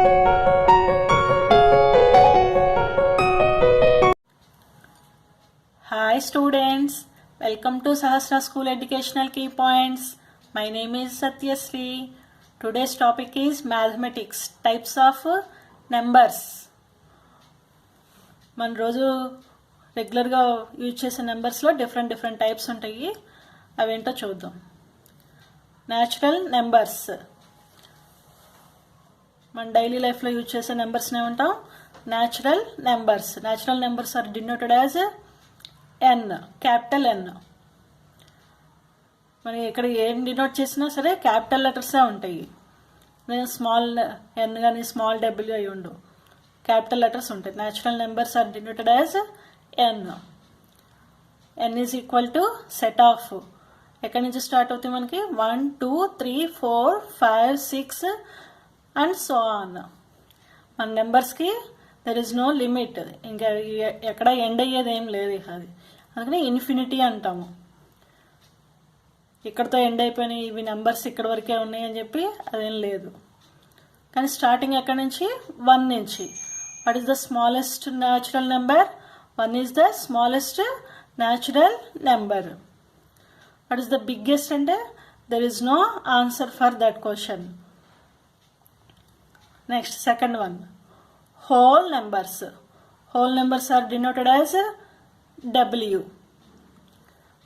Hi students, welcome to Sahasra School Educational Key Points. My name is Satyasree. Today's topic is mathematics, types of numbers. మన రోజు రెగ్యులర్గా use చేసే నెంబర్స్లో different types ఉంటాయి. అవేంటో చూద్దాం. Natural numbers, మన daily లైఫ్లో యూజ్ చేసే నెంబర్స్ని ఏమంటాం? Natural numbers. Natural numbers are denoted as N, capital N. మరి ఇక్కడ ఏం డినోట్ చేసినా సరే క్యాపిటల్ లెటర్సే ఉంటాయి. స్మాల్ ఎన్ కానీ స్మాల్ డబ్ల్యూ అయి ఉండు, క్యాపిటల్ లెటర్స్ ఉంటాయి. Natural numbers are denoted as N. N is equal to set of, ఎక్కడి నుంచి స్టార్ట్ అవుతాయి మనకి? 1 2 3 4 5 6 అండ్ సో ఆన్. మన నెంబర్స్కి దెర్ ఇస్ నో లిమిట్, ఇంకా ఎక్కడ ఎండ్ అయ్యేది ఏం లేదు. అది అందుకని ఇన్ఫినిటీ అంటాము. ఇక్కడతో ఎండ్ అయిపోయినాయి ఇవి నెంబర్స్, ఇక్కడ వరకే ఉన్నాయి అని చెప్పి అదేం లేదు. కానీ స్టార్టింగ్ ఎక్కడి నుంచి? 1 నుంచి. What is the smallest natural number? 1 is the smallest natural number. What is the biggest అంటే there is no answer for that question. Next second one, whole numbers. Whole numbers are denoted as W.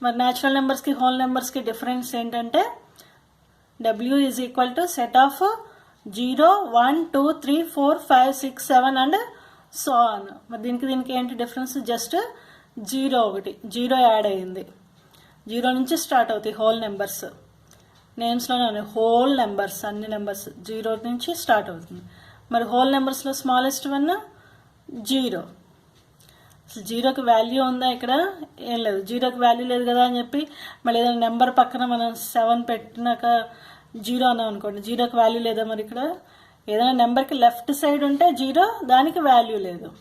మరి natural నెంబర్స్కి whole నెంబర్స్కి difference ఏంటంటే W is equal to set of 0 1 2 3 4 5 6 7 and so on. మరి దీనికి ఏంటి difference? Just 0 ఒకటి, 0 add అయ్యింది. 0 నుంచి స్టార్ట్ అవుతాయి హోల్ నెంబర్స్. నేమ్స్లోనే ఉన్నాయి హోల్ నెంబర్స్, అన్ని నెంబర్స్ 0 నుంచి స్టార్ట్ అవుతుంది. మరి హోల్ నెంబర్స్లో స్మాలెస్ట్ వన్ 0. అసలు 0కి వాల్యూ ఉందా ఇక్కడ? ఏం లేదు. 0కి వాల్యూ లేదు కదా అని చెప్పి మళ్ళీ ఏదైనా నెంబర్ పక్కన మనం 7 పెట్టినాక 0 అన్నాం అనుకోండి, 0కి వాల్యూ లేదా? మరి ఇక్కడ ఏదైనా నెంబర్కి లెఫ్ట్ సైడ్ ఉంటే 0, దానికి వాల్యూ లేదు.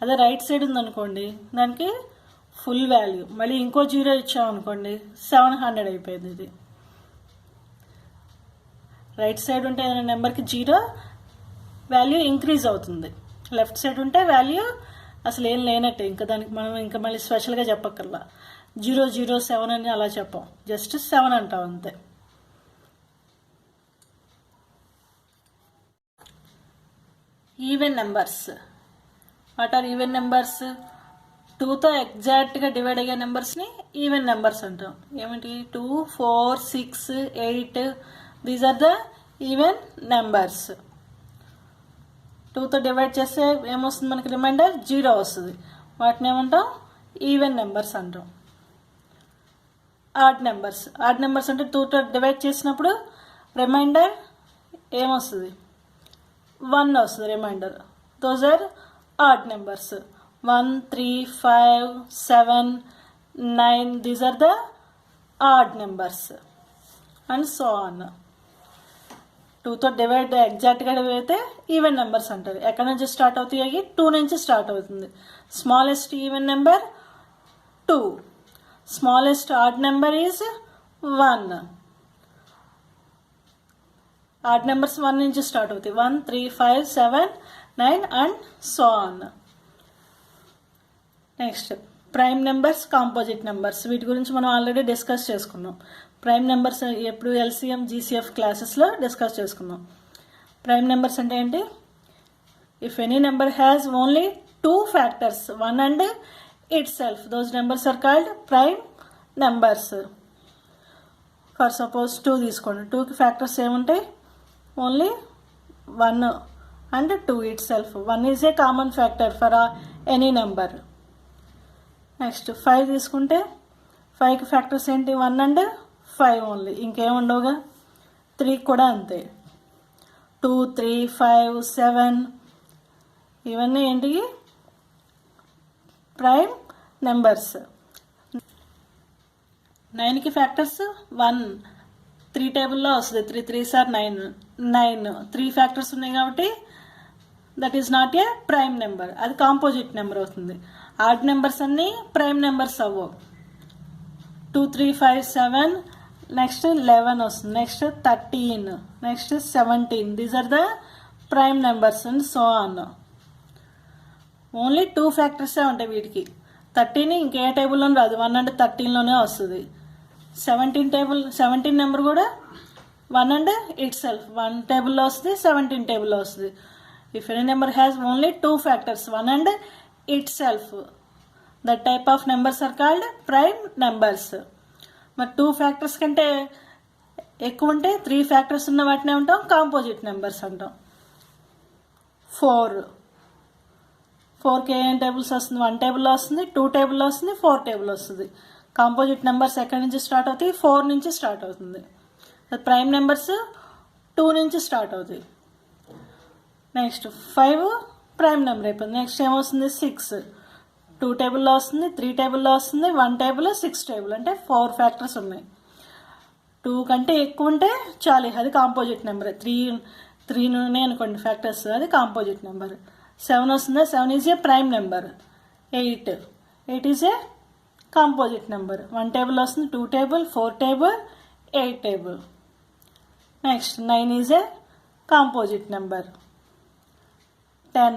అదే రైట్ సైడ్ ఉందనుకోండి, దానికి ఫుల్ వాల్యూ. మళ్ళీ ఇంకో 0 ఇచ్చామనుకోండి 700 అయిపోయింది. ఇది రైట్ సైడ్ ఉంటే ఏదైనా నెంబర్కి 0 వాల్యూ ఇంక్రీజ్ అవుతుంది, లెఫ్ట్ సైడ్ ఉంటే వాల్యూ అసలు ఏం లేనట్టే. ఇంకా దానికి మనం ఇంకా మళ్ళీ స్పెషల్గా చెప్పక్కర్లా. 007 అని అలా చెప్పాం, జస్ట్ 7 అంటాం అంతే. Even numbers. What are even numbers? 2తో ఎగ్జాక్ట్గా డివైడ్ అయ్యే నెంబర్స్ని ఈవెన్ నెంబర్స్ అంటాం. ఏమిటి? 2 4 6 8 these are the even numbers. 2తో డివైడ్ చేస్తే ఏమొస్తుంది మనకి? రిమైండర్ 0 వస్తుంది. వాటిని ఏమంటాం? ఈవెన్ నెంబర్స్ అంటాం. Odd numbers. ఆడ్ నెంబర్స్ అంటే 2తో డివైడ్ చేసినప్పుడు రిమైండర్ ఏమొస్తుంది? 1 వస్తుంది remainder. Those are odd numbers. 1 3 5 7 9 these are the odd numbers and so on. 2తో డివైడ్ ఎగ్జాక్ట్గా అయితే ఈవెన్ నెంబర్స్ అంటారు. ఎక్కడి నుంచి స్టార్ట్ అవుతాయి? 2 నుంచి స్టార్ట్ అవుతుంది. Smallest even number 2. Smallest odd number is 1. Odd numbers 1 నుంచి స్టార్ట్ అవుతాయి. 1 3 5 7 9 and so on. Next prime numbers, composite numbers. వీటి గురించి మనం ఆల్రెడీ డిస్కస్ చేసుకున్నాం. ప్రైమ్ నెంబర్స్ ఎప్పుడు LCM GCF క్లాసెస్లో డిస్కస్ చేసుకున్నాం. ప్రైమ్ నెంబర్స్ అంటే ఏంటి? If any number has only 2 factors 1 and itself, those numbers are called prime numbers. For suppose 2 తీసుకోండి. 2కి ఫ్యాక్టర్స్ ఏముంటాయి? Only 1 and 2 it self. 1 is a common factor for any number. Next 5 తీసుకుంటే 5కి factors ఏంటి? 1 and 5 only, ఇంకేముండవుగా. 3 కూడా అంతే. 2 3 5 7 ఇవన్నీ ఏంటి? Prime numbers. 9కి ఫ్యాక్టర్స్ 1, 3 టేబుల్లో వస్తుంది. 3 3s are 9. 3 ఫ్యాక్టర్స్ ఉన్నాయి కాబట్టి that is not a prime number, అది కాంపోజిట్ నెంబర్ అవుతుంది. ఆడ్ నెంబర్స్ అన్నీ ప్రైమ్ నెంబర్స్ అవ్వవు. 2 3 5 7 నెక్స్ట్ 11 వస్తుంది, next 13, next 17. These are the prime numbers and so on. Only 2 ఫ్యాక్టర్సే ఉంటాయి వీటికి. 30ని ఇంకే టేబుల్లోనే రాదు, 1 అండ్ 13లోనే వస్తుంది. 17 నెంబర్ కూడా 1 అండ్ ఇట్ సెల్ఫ్ 1 టేబుల్లో వస్తుంది, 17 టేబుల్లో వస్తుంది. If any number has only 2 factors 1 and itself, that type of numbers are called prime numbers. మరి 2 ఫ్యాక్టర్స్ కంటే ఎక్కువ ఉంటే 3 ఫ్యాక్టర్స్ ఉన్న వాటినే ఉంటాం కాంపోజిట్ నెంబర్స్ అంటాం. 4కి ఏం టేబుల్స్ వస్తుంది? 1 టేబుల్లో వస్తుంది, 2 టేబుల్లో వస్తుంది, 4 టేబుల్ వస్తుంది. కాంపోజిట్ నెంబర్స్ ఎక్కడి నుంచి స్టార్ట్ అవుతాయి? 4 నుంచి స్టార్ట్ అవుతుంది. ప్రైమ్ నెంబర్స్ 2 నుంచి స్టార్ట్ అవుతాయి. నెక్స్ట్ 5 ప్రైమ్ నెంబర్ అయిపోయింది. నెక్స్ట్ ఏమొస్తుంది? 6 2 టేబుల్లో వస్తుంది, 3 టేబుల్లో వస్తుంది, 1 టేబుల్, 6 టేబుల్, అంటే 4 ఫ్యాక్టర్స్ ఉన్నాయి. 2 కంటే ఎక్కువ ఉంటే చాలు, అది కాంపోజిట్ నెంబర్. 3 ఉన్నాయి అనుకోండి ఫ్యాక్టర్స్, అది కాంపోజిట్ నెంబర్. 7 వస్తుందా? 7 is a prime number. 8 is a composite number. 1 table వస్తుంది, 2 table, 4 table, 8 table. Next 9 is a composite number. 10,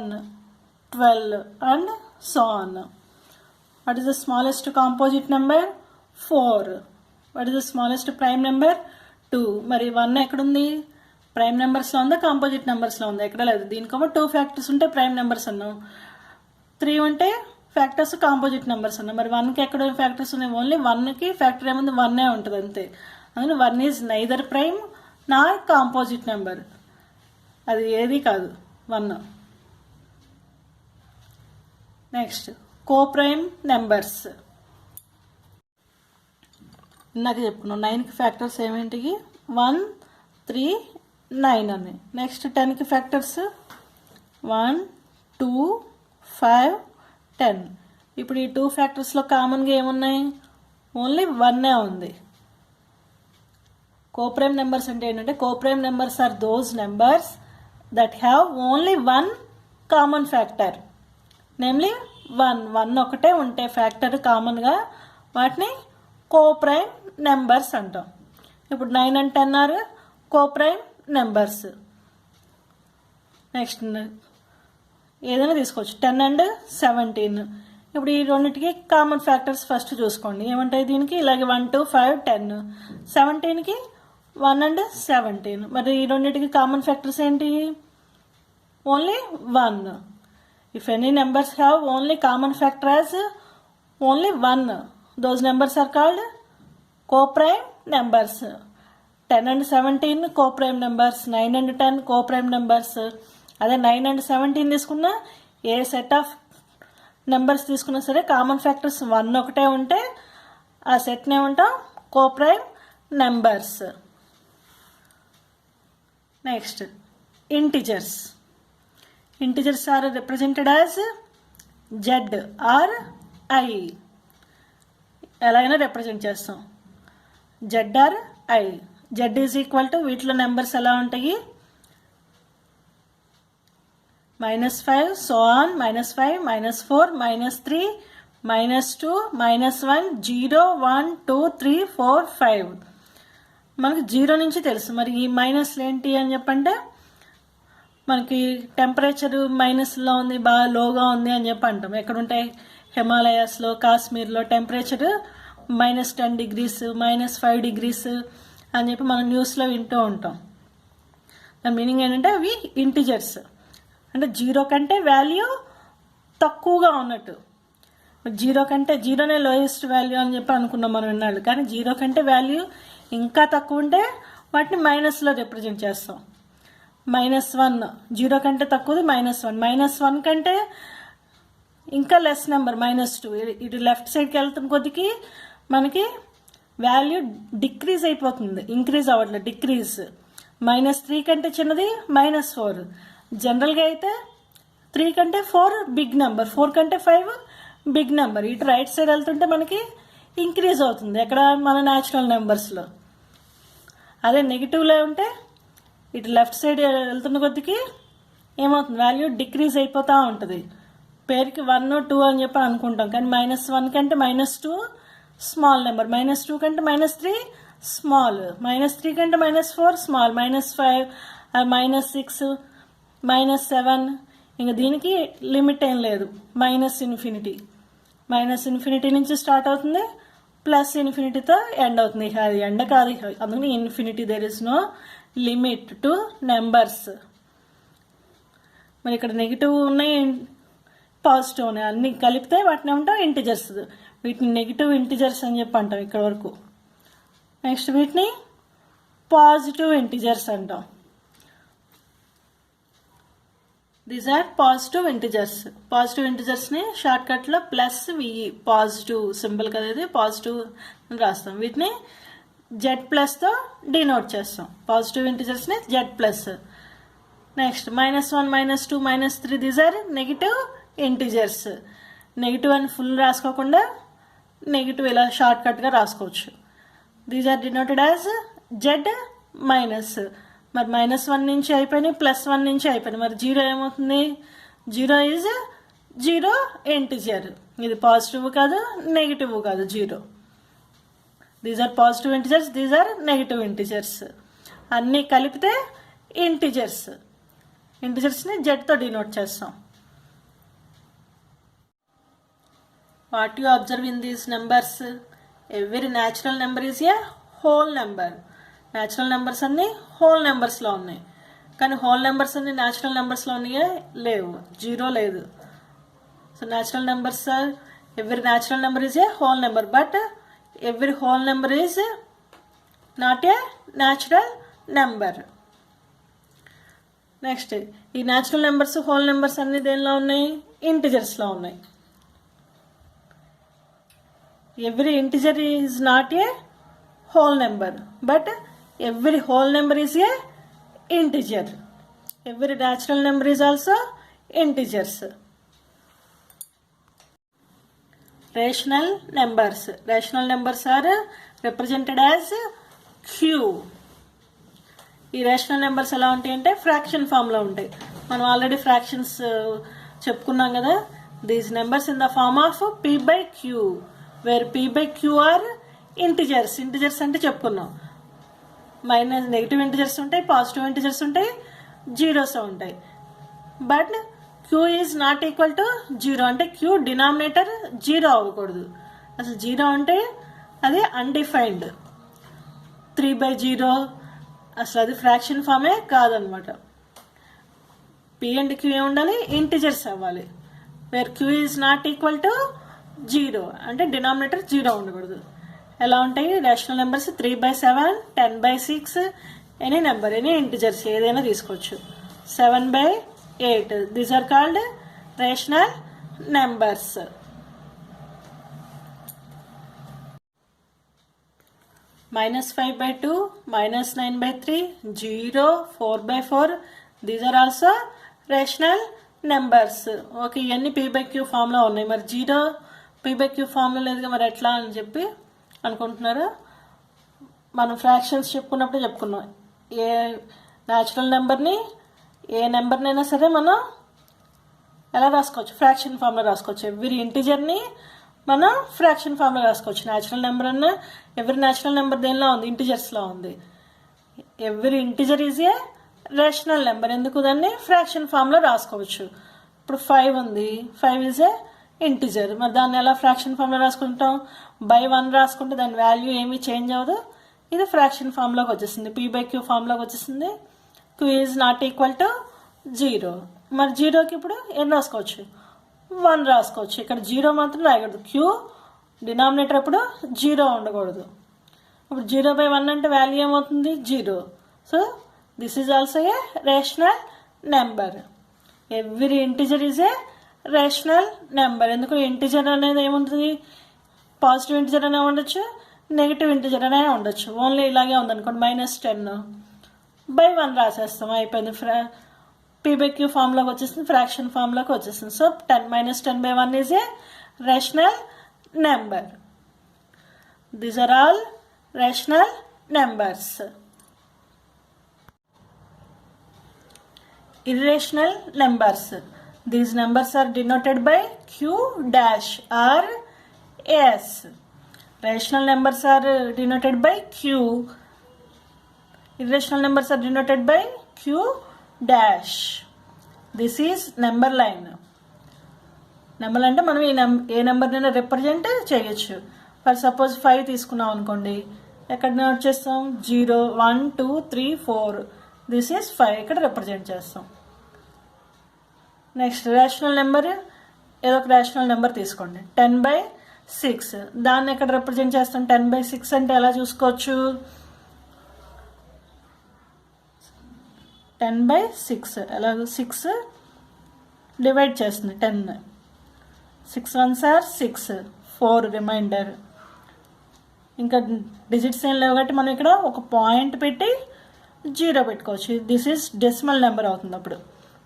12 and so on. What is the smallest composite number? 4. What is the smallest prime number? 2. మరి 1 ఎక్కడుంది? Prime నెంబర్స్లో ఉందా composite నెంబర్స్లో ఉందా? ఎక్కడ లేదు. దీనికేమో 2 factors ఉంటే prime numbers అన్నాం, 3 ఉంటే ఫ్యాక్టర్స్ కాంపోజిట్ నెంబర్స్ అన్నాం. మరి 1కి ఎక్కడ ఫ్యాక్టర్స్ ఉన్నాయి? ఓన్లీ 1కి ఫ్యాక్టర్ ఏముంది? 1 ఉంటుంది అంతే. అందుకని 1 is neither prime Nar composite number. అది ఏది కాదు 1. Next coprime numbers. ఇందాక చెప్పుకున్నాం 9కి ఫ్యాక్టర్స్ ఏమేంటి? 1, 3, 9 అని. నెక్స్ట్ 10కి ఫ్యాక్టర్స్ 1, 2, 5, 10. ఇప్పుడు ఈ 2 ఫ్యాక్టర్స్లో కామన్గా ఏమున్నాయి? ఓన్లీ 1 ఉంది. కోప్రైమ్ నెంబర్స్ అంటే ఏంటంటే, coprime numbers are those numbers that have only 1 common factor, namely 1 ఒకటే ఉంటే ఫ్యాక్టర్ కామన్గా, వాటిని కోప్రైమ్ నెంబర్స్ అంటాం. ఇప్పుడు 9 and 10 are coprime numbers. Next ఏదైనా తీసుకోవచ్చు, 10 and 17. ఇప్పుడు ఈ రెండింటికి కామన్ ఫ్యాక్టర్స్ ఫస్ట్ చూసుకోండి. ఏమంటాయి దీనికి? ఇలాగే 1, 2, 5, 10. 17కి 1 and 17. మరి ఈ రెండింటికి కామన్ ఫ్యాక్టర్స్ ఏంటి? Only 1. If any numbers have only common factor as only 1, those numbers are called coprime numbers. 10 and 17 coprime numbers, 9 and 10 coprime numbers. అదే 9 and 17 తీసుకున్నా, ఏ సెట్ ఆఫ్ నెంబర్స్ తీసుకున్నా సరే కామన్ ఫ్యాక్టర్స్ 1 ఒకటే ఉంటే ఆ సెట్నే ఉంటాం coprime numbers. Next integers. Integers are represented as Z or I. ఎలాగైనా రిప్రజెంట్ చేస్తాం, Z or I. Z is equal to, వీటిలో నెంబర్స్ ఎలా ఉంటాయి? -5 సో ఆన్, -5, -4, -3, -2, -1, 0, 1, 2, 3, 4, 5. మనకి 0 నుంచి తెలుసు. మరి ఈ మైనస్లు ఏంటి అని చెప్పంటే, మనకి టెంపరేచర్ మైనస్లో ఉంది, బాగా లోగా ఉంది అని చెప్పి అంటాం. ఎక్కడుంటాయి? హిమాలయాస్లో, కాశ్మీర్లో టెంపరేచర్ -10 degrees, -5 degrees అని చెప్పి మనం న్యూస్లో వింటూ ఉంటాం. దాని మీనింగ్ ఏంటంటే అవి ఇంటిజర్స్, అంటే 0 కంటే వాల్యూ తక్కువగా ఉన్నట్టు. 0 కంటే 0నే లోయెస్ట్ వాల్యూ అని చెప్పి అనుకున్నాం మనం విన్నాళ్ళు, కానీ 0 కంటే వాల్యూ ఇంకా తక్కువ ఉంటే వాటిని మైనస్లో రిప్రజెంట్ చేస్తాం. -1 0 కంటే తక్కువది -1. -1 కంటే ఇంకా లెస్ నెంబర్ -2. ఇటు లెఫ్ట్ సైడ్కి వెళ్తున్న కొద్దికి మనకి వాల్యూ డిక్రీజ్ అయిపోతుంది, ఇంక్రీజ్ అవ్వట్లేదు, డిక్రీజ్. -3 కంటే చిన్నది -4. జనరల్గా అయితే 3 కంటే 4 బిగ్ నెంబర్, 4 కంటే 5 బిగ్ నెంబర్. ఇటు రైట్ సైడ్ వెళ్తుంటే మనకి ఇంక్రీజ్ అవుతుంది, ఎక్కడ? మన న్యాచురల్ నెంబర్స్లో. అదే నెగిటివ్లో ఉంటే ఇటు లెఫ్ట్ సైడ్ వెళ్తున్న కొద్దికి ఏమవుతుంది? వాల్యూ డిక్రీజ్ అయిపోతూ ఉంటుంది. పేరుకి 1, 2 అని చెప్పి అనుకుంటాం, కానీ -1 కంటే -2 స్మాల్ నెంబర్, -2 కంటే -3 స్మాల్, -3 కంటే -4 స్మాల్, -5, -6 -7, ఇంకా దీనికి లిమిట్ ఏం లేదు, -∞. -∞ నుంచి స్టార్ట్ అవుతుంది, +∞తో ఎండ్ అవుతుంది. అది ఎండ్ కాదు, అందుకని infinity. There is no limit to numbers. మరి ఇక్కడ నెగిటివ్ ఉన్నాయి, పాజిటివ్ ఉన్నాయి, అన్ని కలిపితే వాటిని ఏమంటాం ఇంటిజర్స్. వీటిని నెగిటివ్ ఇంటిజర్స్ అని చెప్పి అంటాం ఇక్కడ వరకు. నెక్స్ట్ వీటిని పాజిటివ్ ఇంటిజర్స్ అంటాం. These are positive integers. Positive ఇంటిజర్స్ని షార్ట్కట్లో +VE, పాజిటివ్ సింబల్ కదా ఇది, పాజిటివ్ అని రాస్తాం. వీటిని Z+తో డినోట్ చేస్తాం. పాజిటివ్ ఇంటిజర్స్ని Z+. Next -1, -2, -3 these are negative integers. Negative అని ఫుల్ రాసుకోకుండా నెగిటివ్ ఇలా షార్ట్కట్గా రాసుకోవచ్చు. These are denoted as Z-. మరి -1 నుంచి అయిపోయినాయి, +1 నుంచి అయిపోయినాయి. మరి 0 ఏమవుతుంది? 0 ఈజ్ 0 ఇంటిజర్. ఇది పాజిటివ్ కాదు, నెగిటివ్ కాదు, 0. These are positive integers, these are negative integers. అన్నీ కలిపితే ఇంటిజర్స్. ఇంటిజర్స్ని Z-తో డినోట్ చేస్తాం. What you observe in these numbers? Every natural number is a whole number. Natural numbers అన్ని హోల్ నెంబర్స్లో ఉన్నాయి, కానీ హోల్ నెంబర్స్ అన్ని న్యాచురల్ నెంబర్స్లో ఉన్నాయే లేవు, 0 లేదు. So natural numbers are, every natural number is a whole number, but every whole number is not a natural number. Next ఈ న్యాచురల్ నెంబర్స్, హోల్ నెంబర్స్ అన్ని దేనిలో ఉన్నాయి? ఇంటిజర్స్లో ఉన్నాయి. Every integer is not A whole number, but every whole number is a integer. Every natural number is also integers. Rational numbers. Rational numbers are represented as Q. ఈ rational numbers ఎలా ఉంటాయి అంటే fraction ఫామ్లో ఉంటాయి. మనం already fractions చెప్పుకున్నాం కదా. These numbers in the form of P/Q, where P/Q are integers. Integers అంటే చెప్పుకున్నాం, నెగిటివ్ ఇంటిజర్స్ ఉంటాయి, పాజిటివ్ ఇంటిజర్స్ ఉంటాయి, జీరోస్ ఉంటాయి. But Q is not equal to 0. అంటే Q డినామినేటర్ 0 అవ్వకూడదు. అసలు 0 అంటే అది అన్డిఫైన్డ్. 3/0 అసలు అది ఫ్రాక్షన్ ఫామే కాదనమాట. P అండ్ Q ఏ ఉండాలి? ఇంటిజర్స్ అవ్వాలి. Where Q is not equal to 0 అంటే డినామినేటర్ 0 ఉండకూడదు. ఎలా ఉంటాయి rational numbers? 3/7, 10/6, any number, any integers ఏదైనా తీసుకోవచ్చు. 7/8 these are called rational numbers. -5/2, -9/3, 0, 4/4 these are also rational numbers. Okay, ఇవన్నీ P/Q ఫామ్లో ఉన్నాయి. మరి 0 P/Q ఫామ్లో లేదుగా, మరి ఎట్లా అని చెప్పి అనుకుంటున్నారా? మనం ఫ్రాక్షన్స్ చెప్పుకున్నప్పుడు చెప్పుకున్నాం, ఏ న్యాచురల్ నెంబర్ని, ఏ నెంబర్నైనా సరే మనం ఎలా రాసుకోవచ్చు? ఫ్రాక్షన్ ఫామ్లో రాసుకోవచ్చు. ఎవ్రీ ఇంటిజర్ని మనం ఫ్రాక్షన్ ఫామ్లో రాసుకోవచ్చు. న్యాచురల్ నెంబర్ అన్న, ఎవ్రీ న్యాచురల్ నెంబర్ దేనిలో ఉంది? ఇంటిజర్స్లో ఉంది. Every integer is a rational number. ఎందుకు? దాన్ని ఫ్రాక్షన్ ఫామ్లో రాసుకోవచ్చు. ఇప్పుడు 5 ఉంది, 5 ఈజ్ ఏ ఇంటిజర్. మరి దాన్ని ఎలా ఫ్రాక్షన్ ఫామ్లో రాసుకుంటాం? /1 రాసుకుంటే దాని వాల్యూ ఏమీ చేంజ్ అవ్వదు. ఇది ఫ్రాక్షన్ ఫామ్లోకి వచ్చేసింది, P/Q ఫామ్లోకి వచ్చేసింది. Q is not equal to 0. మరి 0కి ఇప్పుడు ఏం రాసుకోవచ్చు? 1 రాసుకోవచ్చు. ఇక్కడ 0 మాత్రం రాయకూడదు. Q డినామినేటర్ అప్పుడు 0 ఉండకూడదు. ఇప్పుడు 0/1 అంటే వాల్యూ ఏమవుతుంది? 0. So this is also a rational number. Every integer is a rational number. ఎందుకు? ఇంటిజర్ అనేది ఏముంటుంది? పాజిటివ్ ఇంటిజర్ అనే ఉండొచ్చు, నెగిటివ్ ఇంటిజర్ అనే ఉండొచ్చు. ఓన్లీ ఇలాగే ఉందనుకోండి, -10/1 రాసేస్తాం, అయిపోయింది. P/Q ఫామ్లోకి వచ్చేసింది, ఫ్రాక్షన్ ఫామ్లోకి వచ్చేసింది. So -10/1 is a rational number. These are all rational numbers. Irrational numbers. These numbers are denoted by Q dash or S. Rational numbers are denoted by Q. Irrational numbers are denoted by Q dash. This is number line. Number అంటే మనం ఏ నెంబర్నైనా represent చేయొచ్చు. For suppose 5 తీసుకున్నాం అనుకోండి, ఎక్కడ note చేస్తాం? 0 1 2 3 4. This is 5 ఇక్కడ represent చేస్తాం. Next rational number, ఏదో ఒక రేషనల్ నెంబర్ తీసుకోండి. 10/6 దాన్ని ఎక్కడ రిప్రజెంట్ చేస్తాం? 10/6 అంటే ఎలా చూసుకోవచ్చు? 10/6 ఎలా? 6 డివైడ్ చేస్తుంది 10. 6 1s are 6, 4 రిమైండర్. ఇంకా డిజిట్స్ ఏం లేవు కాబట్టి మనం ఇక్కడ ఒక పాయింట్ పెట్టి 0 పెట్టుకోవచ్చు. దిస్ ఈజ్ డెసిమల్ నెంబర్ అవుతుంది. అప్పుడు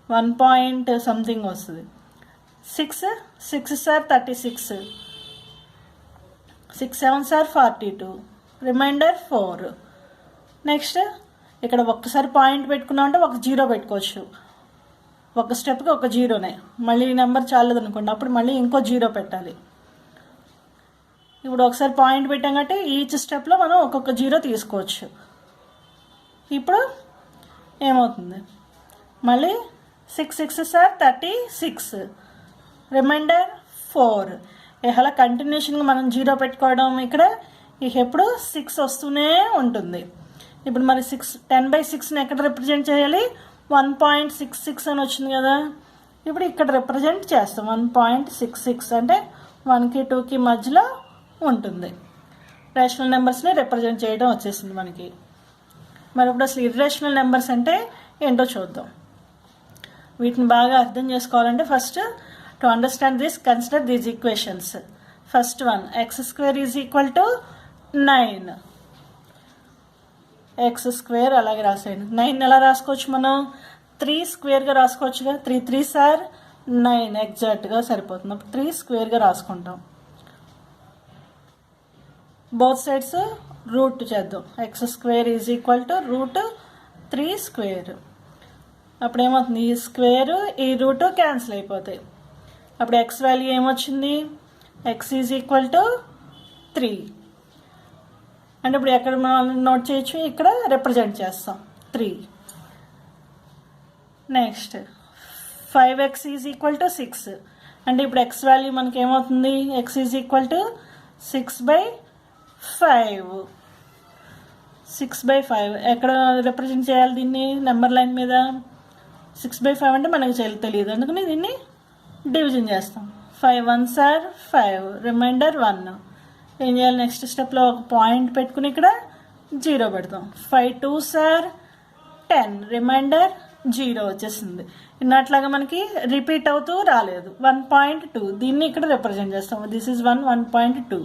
1 పాయింట్ సంథింగ్ వస్తుంది. 6 6s are 36, 6 7s are 42, reminder 4. Next ఇక్కడ ఒక్కసారి పాయింట్ పెట్టుకున్నాం అంటే ఒక 0 పెట్టుకోవచ్చు. ఒక స్టెప్కి ఒక 0నే. మళ్ళీ నెంబర్ చాలదు అనుకోండి, అప్పుడు మళ్ళీ ఇంకో 0 పెట్టాలి. ఇప్పుడు ఒకసారి పాయింట్ పెట్టాం కాబట్టి ఈచ్ స్టెప్లో మనం ఒక్కొక్క 0 తీసుకోవచ్చు. ఇప్పుడు ఏమవుతుంది? మళ్ళీ 6 6s are 36, రిమైండర్ 4. అలా కంటిన్యూషన్గా మనం 0 పెట్టుకోవడం. ఇక్కడ ఎప్పుడు 6 వస్తూనే ఉంటుంది. ఇప్పుడు మరి 10/6ని ఎక్కడ రిప్రజెంట్ చేయాలి? 1.66 అని వచ్చింది కదా, ఇప్పుడు ఇక్కడ రిప్రజెంట్ చేస్తాం. 1.66 అంటే 1కి 2కి మధ్యలో ఉంటుంది. రేషనల్ నెంబర్స్ని రిప్రజెంట్ చేయడం వచ్చేసింది మనకి. మరి ఇప్పుడు అసలు ఇర్రేషనల్ నెంబర్స్ అంటే ఏంటో చూద్దాం. వీటిని బాగా అర్థం చేసుకోవాలంటే first to understand this consider these equations. First one, x² is equal to 9. x² అలాగే రాసేయండి. 9 ఎలా రాసుకోవచ్చు? మనం 3 స్క్వేర్గా రాసుకోవచ్చుగా. 3 3s are 9 ఎగ్జాక్ట్గా సరిపోతుంది. అప్పుడు 3 స్క్వేర్గా రాసుకుంటాం. బోత్ సైడ్స్ రూట్ చేద్దాం. x² is equal to √3². అప్పుడు ఏమవుతుంది? ఈ స్క్వేర్ ఈ రూట్ క్యాన్సిల్ అయిపోతాయి. అప్పుడు x వాల్యూ ఏమొచ్చింది? x is equal to 3. అంటే ఇప్పుడు ఎక్కడ మనం నోట్ చేయొచ్చు? ఇక్కడ రిప్రజెంట్ చేస్తాం 3. Next 5x is equal to 6. అంటే ఇప్పుడు x వాల్యూ మనకి ఏమవుతుంది? x is equal to 6/5. 6/5 ఎక్కడ రిప్రజెంట్ చేయాలి దీన్ని? నెంబర్ లైన్ మీద. 6/5 అంటే మనకు తెలియదు, అందుకని దీన్ని డివిజన్ చేస్తాం. 5 1s are 5, రిమైండర్ 1. ఏం చేయాలి? నెక్స్ట్ స్టెప్లో ఒక పాయింట్ పెట్టుకుని ఇక్కడ 0 పెడతాం. 5 2s are 10, రిమైండర్ 0 వచ్చేసింది. ఇన్నట్లాగా మనకి రిపీట్ అవుతూ రాలేదు. 1.2 దీన్ని ఇక్కడ రిప్రజెంట్ చేస్తాం. This is 1.2.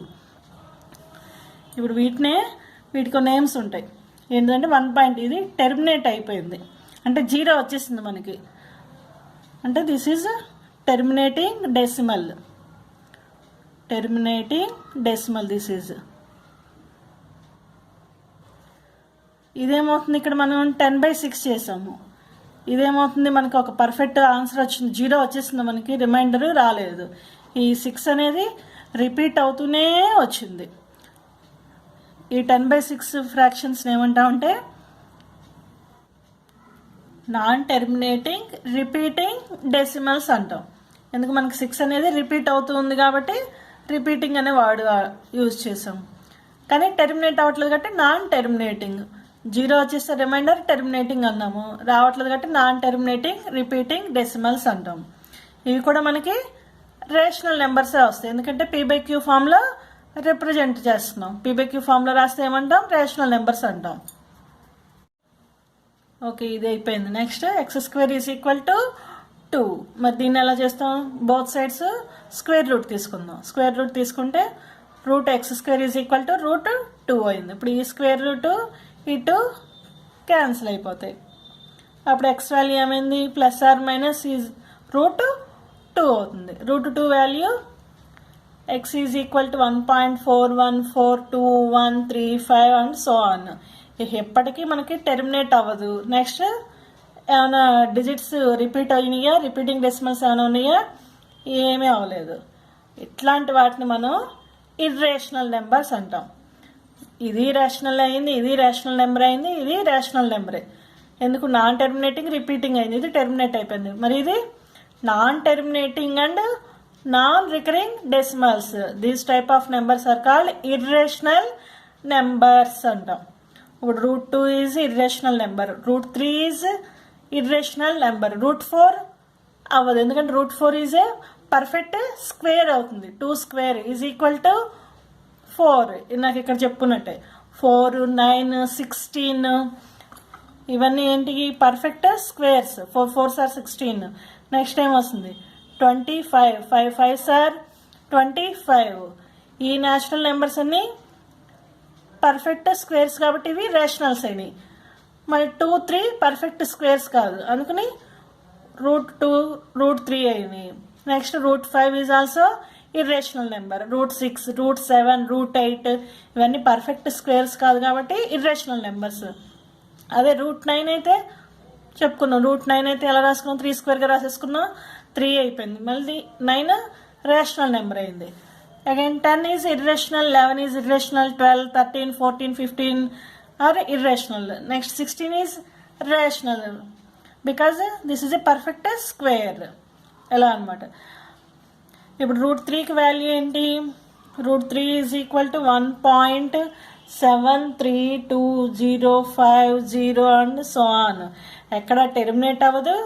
ఇప్పుడు వీటికి నేమ్స్ ఉంటాయి. ఏంటంటే 1 ఇది టెర్మినేట్ అయిపోయింది అంటే 0 వచ్చేసింది మనకి. అంటే this is terminating decimal. This is. ఇదేమవుతుంది? ఇక్కడ మనం 10/6 చేసాము. ఇదేమవుతుంది? మనకి ఒక పర్ఫెక్ట్ ఆన్సర్ వచ్చింది. 0 వచ్చేసింది మనకి, రిమైండర్ రాలేదు. ఈ 6 అనేది రిపీట్ అవుతూనే వచ్చింది. ఈ 10/6 ఫ్రాక్షన్స్ని ఏమంటామంటే నాన్ టెర్మినేటింగ్ రిపీటింగ్ డెసిమల్స్ అంటాం. ఎందుకు? మనకి 6 అనేది రిపీట్ అవుతుంది కాబట్టి రిపీటింగ్ అనే వర్డ్ యూజ్ చేసాం. కానీ టెర్మినేట్ అవ్వట్లేదు కాబట్టి నాన్ టెర్మినేటింగ్. 0 వచ్చేస్తే రిమైండర్ టెర్మినేటింగ్ అన్నాము, రావట్లేదు కాబట్టి నాన్ టెర్మినేటింగ్ రిపీటింగ్ డెసిమల్స్ అంటాం. ఇవి కూడా మనకి రేషనల్ నెంబర్సే వస్తాయి, ఎందుకంటే p/q ఫామ్లో రిప్రజెంట్ చేస్తున్నాం. p/q ఫామ్లో రాస్తే ఏమంటాం? రేషనల్ నెంబర్స్ అంటాం. ఓకే, ఇది అయిపోయింది. Next x² is equal to 2. మరి దీన్ని ఎలా చేస్తాం? బోత్ సైడ్స్ స్క్వేర్ రూట్ తీసుకుందాం. స్క్వేర్ రూట్ తీసుకుంటే √x² ఈజ్ ఈక్వల్ టు √2 అయింది. ఇప్పుడు ఈ స్క్వేర్ రూట్ ఈ 2 క్యాన్సిల్ అయిపోతాయి. అప్పుడు x వాల్యూ ఏమైంది? ప్లస్ ఆర్ మైనస్ ఈజ్ √2 అవుతుంది. √2 value x is equal to 1.414213 and so on. ఎప్పటికీ మనకి టెర్మినేట్ అవ్వదు. నెక్స్ట్ ఏమైనా డిజిట్స్ రిపీట్ అయినాయా? రిపీటింగ్ డెసిమల్స్ ఏమైనా ఉన్నాయా? ఏమీ అవ్వలేదు. ఇట్లాంటి వాటిని మనం ఇర్రేషనల్ నెంబర్స్ అంటాం. ఇది రేషనల్ అయింది, ఇది రేషనల్ నెంబర్ అయింది, ఇది రేషనల్ నెంబరే. ఎందుకు నాన్ టెర్మినేటింగ్ రిపీటింగ్ అయింది, ఇది టెర్మినేట్ అయిపోయింది. మరి ఇది non terminating and non recurring decimals. These type of numbers are called irrational numbers అంటాం. ఇప్పుడు √2 is irrational number, √3 is irrational number, √4 అవ్వదు ఎందుకంటే √4 ఈజ్ ఏ పర్ఫెక్ట్ స్క్వేర్ అవుతుంది. 2 స్క్వేర్ ఈజ్ ఈక్వల్ టు 4. నాకు ఇక్కడ చెప్పుకున్నట్టే 4, 9, 16 ఇవన్నీ ఏంటి perfect squares. 4 4s are 16. Next time వస్తుంది 25, 5 5s ఆర్ 25. ఈ న్యాచురల్ నెంబర్స్ అన్నీ పర్ఫెక్ట్ స్క్వేర్స్ కాబట్టి ఇవి రేషనల్స్ అయినాయి. మరి 2, 3 పర్ఫెక్ట్ స్క్వేర్స్ కాదు అందుకని √2, √3 అయినాయి. Next √5 is also irrational number, √6, √7, √8 ఇవన్నీ పర్ఫెక్ట్ స్క్వేర్స్ కాదు కాబట్టి ఇర్రేషనల్ నెంబర్స్. అదే √9 అయితే చెప్పుకున్నాం, √9 అయితే ఎలా రాసుకున్నాం 3 స్క్వేర్గా రాసేసుకున్నాం, 3 అయిపోయింది. మళ్ళీ 9 రేషనల్ నెంబర్ అయింది. Again 10 is irrational, 11 is irrational, 12, 13, 14, 15 are irrational. Next 16 is rational because this is a perfect square. ఎలా అనమాట. ఇప్పుడు √3కి వాల్యూ ఏంటి, √3 is equal to 1.7322050 and so on. ఎక్కడ టెర్మినేట్ అవ్వదు,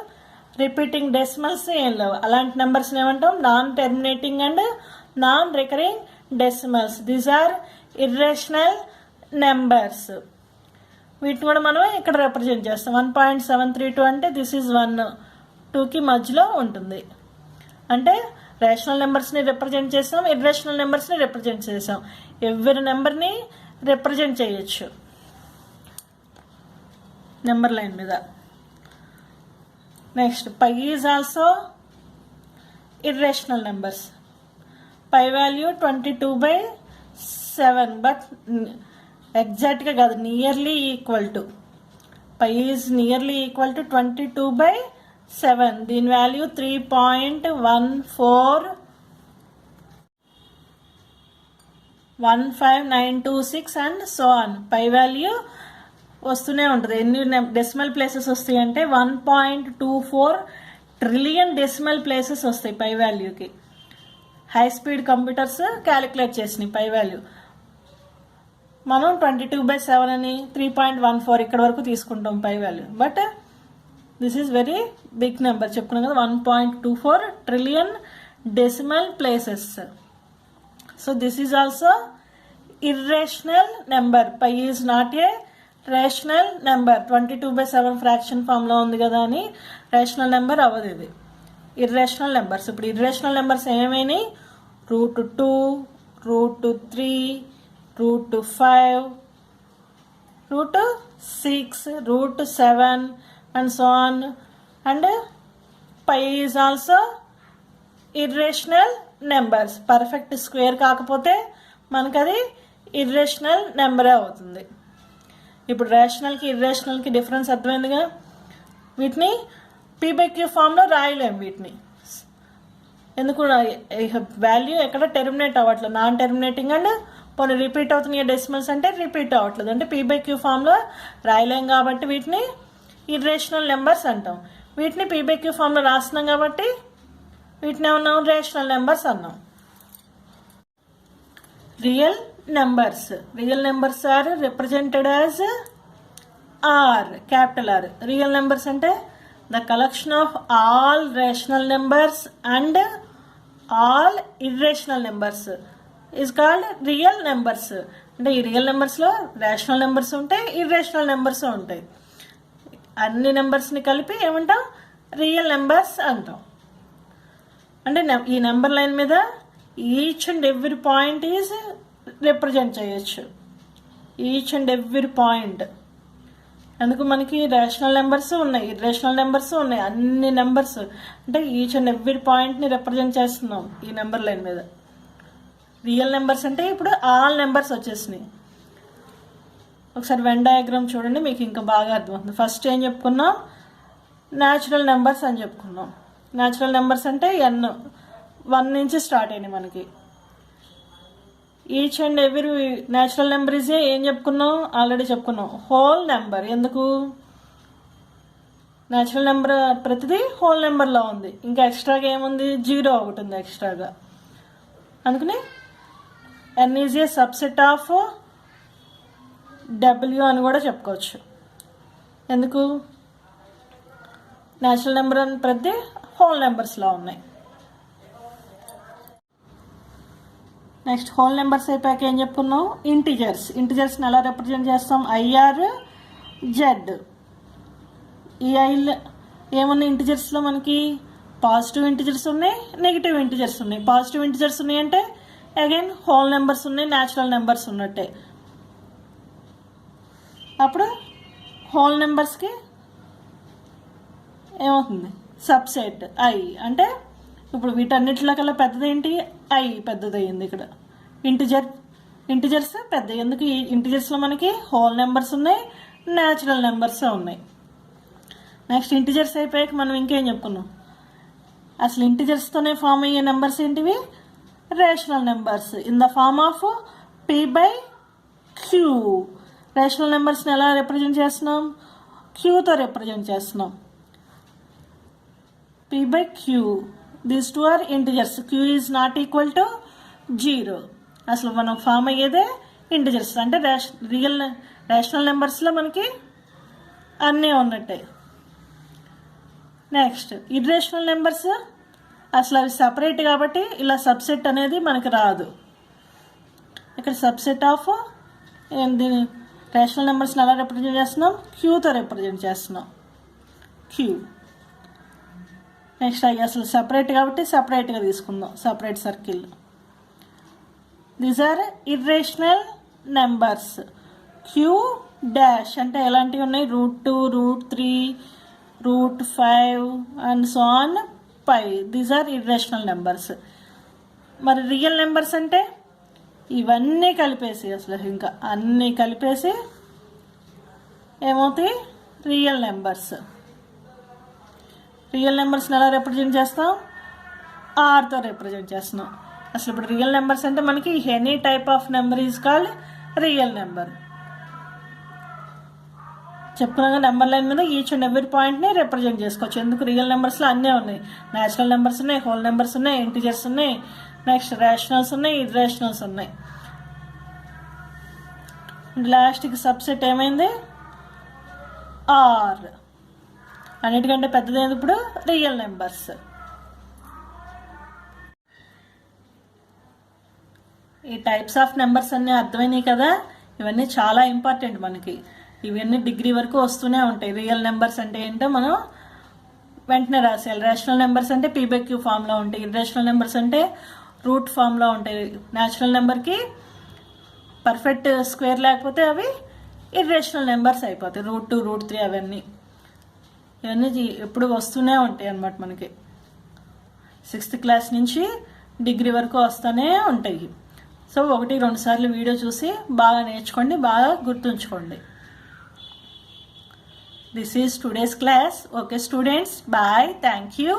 రిపీటింగ్ డెసిమల్స్ ఏం లేవు. అలాంటి నెంబర్స్ని ఏమంటాం non terminating and non recurring decimals. These are irrational numbers. వీటిని కూడా మనం ఇక్కడ రిప్రజెంట్ చేస్తాం. 1.732 అంటే దిస్ ఈజ్ 1, 2కి మధ్యలో ఉంటుంది. అంటే రేషనల్ నెంబర్స్ని రిప్రజెంట్ చేసాం, ఇర్రేషనల్ నెంబర్స్ని రిప్రజెంట్ చేసాం. ఎవరి నెంబర్ని రిప్రజెంట్ చేయొచ్చు నెంబర్ లైన్ మీద. Next pi is also irrational numbers. Pi value 22/7 but ఎగ్జాక్ట్గా కాదు, nearly equal to. Pi is nearly equal to 22/7. దీని value 3.1415926 and so on. Pi value వస్తూనే ఉంటుంది. ఎన్ని డెసిమల్ ప్లేసెస్ వస్తాయి అంటే 1.24 ట్రిలియన్ డెసిమల్ ప్లేసెస్ వస్తాయి పై వాల్యూకి. హై స్పీడ్ కంప్యూటర్స్ క్యాలిక్యులేట్ చేసినాయి పై వాల్యూ. మనం 22/7 అని 3.14 ఇక్కడ వరకు తీసుకుంటాం pi value. But this is very big number, చెప్పుకున్నాం కదా 1.24 trillion decimal places. So this is also irrational number. Pi is not a rational number. 22/7 fraction ఫామ్లో ఉంది కదా అని రేషనల్ నెంబర్ అవ్వదు, ఇది ఇర్రేషనల్ నెంబర్స్. ఇప్పుడు ఇర్రేషనల్ నెంబర్స్ ఏమైనాయి, √2, √3, √5, √6, √7 and so on. And pi is also irrational numbers. Perfect square కాకపోతే మనకు అది ఇర్రేషనల్ నెంబరే అవుతుంది. ఇప్పుడు రేషనల్కి ఇర్రేషనల్కి డిఫరెన్స్ అర్థమైందిగా. వీటిని p/q ఫామ్లో రాయలేము వీటిని, ఎందుకు వాల్యూ ఎక్కడ టెర్మినేట్ అవ్వట్లేదు. నాన్ టెర్మినేటింగ్ అండ్ పోనీ రిపీట్ అవుతున్నాయి డెసిమల్స్ అంటే రిపీట్ అవ్వట్లేదు అంటే p/q ఫామ్లో రాయలేం కాబట్టి వీటిని ఇర్రేషనల్ నెంబర్స్ అంటాం. వీటిని p/q ఫామ్లో రాస్తున్నాం కాబట్టి వీటిని ఏమన్నాం రేషనల్ నెంబర్స్ అన్నాం. Real numbers. Real numbers are represented as R, capital R. Real numbers అంటే the collection of all rational numbers and all irrational numbers is called real numbers. అంటే ఈ రియల్ నెంబర్స్లో రేషనల్ నెంబర్స్ ఉంటాయి, irrational numbers ఉంటాయి. అన్ని నెంబర్స్ని కలిపి ఏమంటాం real numbers అంటాం. అంటే ఈ నెంబర్ లైన్ మీద each and every point is represent చేయొచ్చు. Each and every point. అందుకు మనకి రేషనల్ నెంబర్స్ ఉన్నాయి, ఇర్రేషనల్ నెంబర్స్ ఉన్నాయి, అన్ని నెంబర్స్ అంటే ఈచ్ అండ్ ఎవ్రీ పాయింట్ని రిప్రజెంట్ చేస్తున్నాం ఈ నెంబర్ లైన్ మీద. రియల్ నెంబర్స్ అంటే ఇప్పుడు ఆల్ నెంబర్స్ వచ్చేసినాయి. ఒకసారి వెన్ డయాగ్రామ్ చూడండి, మీకు ఇంకా బాగా అర్థమవుతుంది. ఫస్ట్ ఏం చెప్పుకున్నాం, న్యాచురల్ నెంబర్స్ అని చెప్పుకున్నాం. న్యాచురల్ నెంబర్స్ అంటే n 1 నుంచి స్టార్ట్ అయినాయి మనకి. Each and every natural number is ఏం చెప్పుకున్నాం, ఆల్రెడీ చెప్పుకున్నాం హోల్ నెంబర్. ఎందుకు న్యాచురల్ నెంబర్ ప్రతిదీ హోల్ నెంబర్లో ఉంది, ఇంకా ఎక్స్ట్రాగా ఏముంది, 0 ఒకటి ఉంది ఎక్స్ట్రాగా. అందుకని n is a subset of W అని కూడా చెప్పుకోవచ్చు. ఎందుకు, న్యాచురల్ నెంబర్ అని ప్రతి హోల్ నెంబర్స్లో ఉన్నాయి. నెక్స్ట్ హోల్ నెంబర్స్ అయిపోయాక ఏం చెప్పుకున్నాం, ఇంటిజర్స్ని ఎలా రిప్రజెంట్ చేస్తాం, IR Z. ఈ ఐలు ఏమున్నాయి ఇంటిజర్స్లో మనకి, పాజిటివ్ ఇంటిజర్స్ ఉన్నాయి, నెగిటివ్ ఇంటిజర్స్ ఉన్నాయి. పాజిటివ్ ఇంటిజర్స్ ఉన్నాయి అంటే అగైన్ హోల్ నెంబర్స్ ఉన్నాయి, న్యాచురల్ నెంబర్స్ ఉన్నట్టే. అప్పుడు హోల్ నెంబర్స్కి ఏమవుతుంది, సబ్సెట్ I. ఇప్పుడు వీటన్నిటిలో కల్లా పెద్దదేంటి, I పెద్దదయ్యింది. ఇక్కడ ఇంటిజర్స్ పెద్ద, ఎందుకు ఈ ఇంటిజర్స్లో మనకి హోల్ నెంబర్స్ ఉన్నాయి, న్యాచురల్ నెంబర్స్ ఉన్నాయి. నెక్స్ట్ ఇంటిజర్స్ అయిపోయాక మనం ఇంకేం చెప్పుకున్నాం, అసలు ఇంటిజర్స్తోనే ఫామ్ అయ్యే నెంబర్స్ ఏంటివి, rational numbers in the form of P/Q. Rational నెంబర్స్ని ఎలా రిప్రజెంట్ చేస్తున్నాం, Qతో రిప్రజెంట్ చేస్తున్నాం. P/Q. These two are integers. Q is not equal to 0. అసలు మనం ఫామ్ అయ్యేదే ఇంటిజర్స్ అంటే రేషనల్ నెంబర్స్లో మనకి అన్నీ ఉన్నట్టే. నెక్స్ట్ ఇర్రేషనల్ నెంబర్స్ అసలు అవి సపరేట్ కాబట్టి ఇలా సబ్సెట్ అనేది మనకి రాదు. ఇక్కడ సబ్సెట్ ఆఫ్ దీని రేషనల్ నెంబర్స్ని ఎలా రిప్రజెంట్ చేస్తున్నాం, Qతో రిప్రజెంట్ చేస్తున్నాం, Q. నెక్స్ట్ అవి అసలు సపరేట్ కాబట్టి సపరేట్గా తీసుకుందాం, separate circle. These are irrational numbers. Q' అంటే ఎలాంటివి ఉన్నాయి, √2, √3, √5 and so on π. These are irrational numbers. మరి రియల్ నెంబర్స్ అంటే ఇవన్నీ కలిపేసి, అసలు ఇంకా అన్నీ కలిపేసి ఏమవుతాయి, రియల్ నెంబర్స్. రియల్ నెంబర్స్ని ఎలా రిప్రజెంట్ చేస్తాం, Rతో రిప్రజెంట్ చేస్తున్నాం. అసలు ఇప్పుడు రియల్ నెంబర్స్ అంటే మనకి any type of number is called real number. చెప్పుకున్నాక నెంబర్ లైన్ మీద ఈచ్ అండ్ ఎవ్రీ పాయింట్ని రిప్రజెంట్ చేసుకోవచ్చు. ఎందుకు, రియల్ నెంబర్స్లో అన్నీ ఉన్నాయి, న్యాచురల్ నెంబర్స్ ఉన్నాయి, హోల్ నెంబర్స్ ఉన్నాయి, ఇంటిజర్స్ ఉన్నాయి, నెక్స్ట్ రేషనల్స్ ఉన్నాయి, ఇర్రేషనల్స్ ఉన్నాయి. లాస్ట్కి సబ్సెట్ ఏమైంది, R. అన్నిటికంటే పెద్దదైంది ఇప్పుడు రియల్ నెంబర్స్. ఈ టైప్స్ ఆఫ్ నెంబర్స్ అన్నీ అర్థమైనాయి కదా. ఇవన్నీ చాలా ఇంపార్టెంట్ మనకి. ఇవన్నీ డిగ్రీ వరకు వస్తూనే ఉంటాయి. రియల్ నెంబర్స్ అంటే ఏంటో మనం వెంటనే రాసేయాలి. రేషనల్ నెంబర్స్ అంటే P/Q ఫామ్లో ఉంటాయి, ఇర్రేషనల్ నెంబర్స్ అంటే రూట్ ఫామ్లో ఉంటాయి. న్యాచురల్ నెంబర్కి పర్ఫెక్ట్ స్క్వేర్ లేకపోతే అవి ఇర్రేషనల్ నెంబర్స్ అయిపోతాయి, √2, √3 అవన్నీ. ఇవన్నీ ఎప్పుడు వస్తూనే ఉంటాయి అన్నమాట మనకి. 6th క్లాస్ నుంచి డిగ్రీ వరకు వస్తూనే ఉంటాయి. సో 1-2 సార్లు వీడియో చూసి బాగా నేర్చుకోండి, బాగా గుర్తుంచుకోండి. This is today's class. Okay students, bye. Thank you.